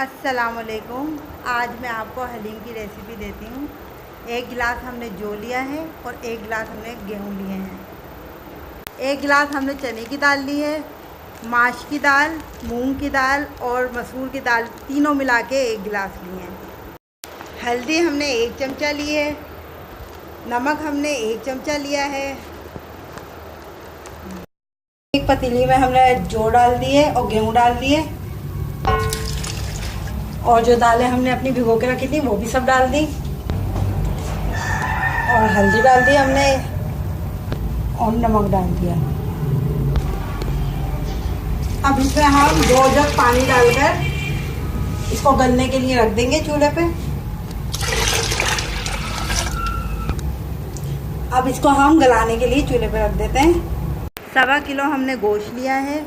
अस्सलामुअलैकुम। आज मैं आपको हलीम की रेसिपी देती हूँ। 1 गिलास हमने जौ लिया है और 1 गिलास हमने गेहूँ लिए हैं। 1 गिलास हमने चने की दाल ली है, माश की दाल, मूंग की दाल और मसूर की दाल, तीनों मिला के 1 गिलास लिए हैं। हल्दी हमने 1 चमचा ली है, नमक हमने 1 चमचा लिया है। एक पतीली में हमने जौ डाल दिए और गेहूँ डाल दिए और जो दालें हमने अपनी भिगो के रखी थी वो भी सब डाल दी और हल्दी डाल दी हमने और नमक डाल दिया। अब इसमें हम 2 जग पानी डालकर इसको गलने के लिए रख देंगे चूल्हे पे। अब इसको हम गलाने के लिए चूल्हे पे रख देते हैं। 1.25 किलो हमने गोश्त लिया है,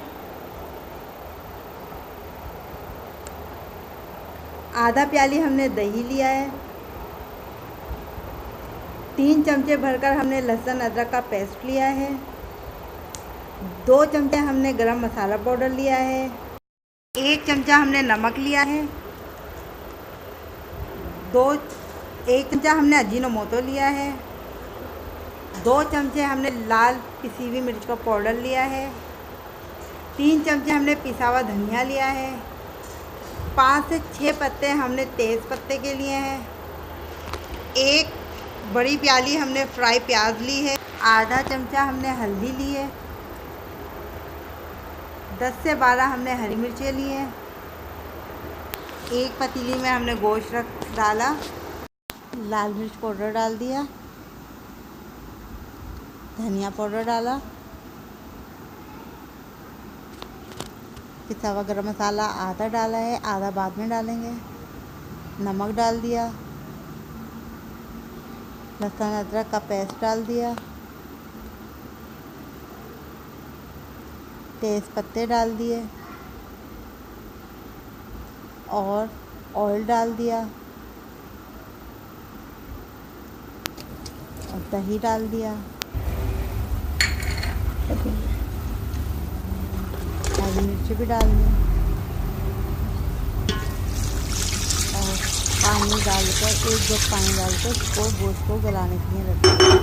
आधा प्याली हमने दही लिया है, 3 चमचे भरकर हमने लहसुन अदरक का पेस्ट लिया है, 2 चमचे हमने गरम मसाला पाउडर लिया है, 1 चमचा हमने नमक लिया है, 1 चमचा हमने अजीनोमोटो लिया है, 2 चमचे हमने लाल पिसी हुई मिर्च का पाउडर लिया है, 3 चमचे हमने पिसा हुआ धनिया लिया है, 5 से 6 पत्ते हमने तेज़ पत्ते के लिए हैं, 1 बड़ी प्याली हमने फ्राई प्याज ली है, आधा चमचा हमने हल्दी ली है, 10 से 12 हमने हरी मिर्चें ली हैं। एक पतीली में हमने गोश्त डाला, लाल मिर्च पाउडर डाल दिया, धनिया पाउडर डाला, पिसा हुआ गरम मसाला आधा डाला है, आधा बाद में डालेंगे, नमक डाल दिया, लहसुन अदरक का पेस्ट डाल दिया, तेज़ पत्ते डाल दिए और ऑयल डाल दिया और दही डाल दिया, हरी मिर्ची भी डाल दी और पानी डालकर 1 जग पानी डालकर इसको गोश्त को गलाने के लिए रख दिया।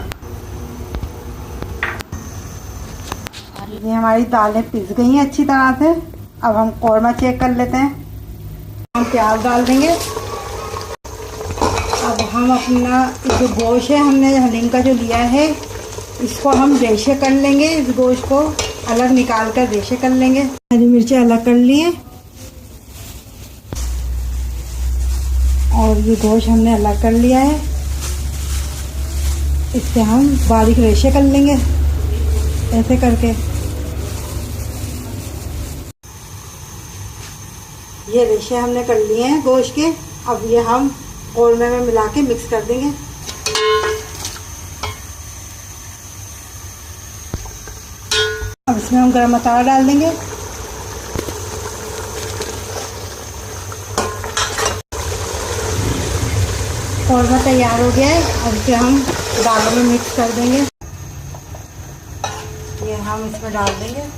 ये हमारी दालें पिस गई हैं अच्छी तरह से। अब हम कौरमा चेक कर लेते हैं। हम प्याज डाल देंगे। अब हम अपना जो गोश्त है हमने हलीम का जो लिया है इसको हम रेशे कर लेंगे। इस गोश्त को अलग निकाल कर रेशे कर लेंगे। हरी मिर्चें अलग कर लिए और ये गोश्त हमने अलग कर लिया है। इससे हम बारीक रेशे कर लेंगे ऐसे करके। ये रेशे हमने कर लिए हैं गोश्त के। अब ये हम कौरमे में मिला के मिक्स कर देंगे। अब इसमें हम गरम मसाला डाल देंगे। कौरमा तैयार हो गया है। अब इसे हम दालों में मिक्स कर देंगे। ये हम इसमें डाल देंगे।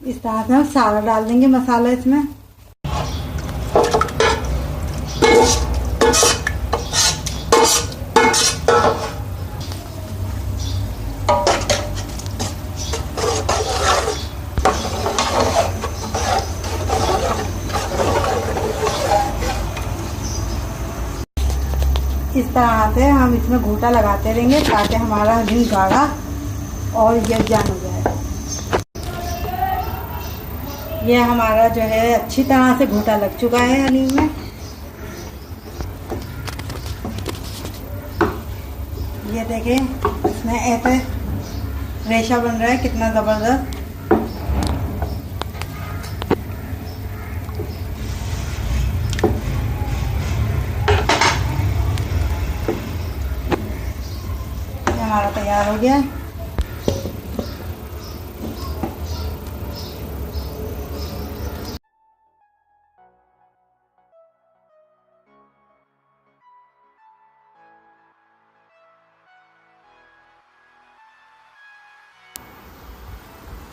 इस तरह से हम सारा डाल देंगे मसाला इसमें। इस तरह से हम इसमें घोटा लगाते रहेंगे ताकि हमारा हलीम गाढ़ा और यकजान हो जाए। ये हमारा जो है अच्छी तरह से घोटा लग चुका है हलीम में। ये देखें इसमें ऐसे रेशा बन रहा है कितना ज़बरदस्त। ये हमारा तैयार हो गया है।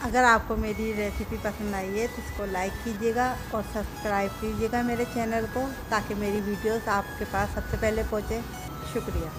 अगर आपको मेरी रेसिपी पसंद आई है तो इसको लाइक कीजिएगा और सब्सक्राइब कीजिएगा मेरे चैनल को, ताकि मेरी वीडियोस आपके पास सबसे पहले पहुँचे। शुक्रिया।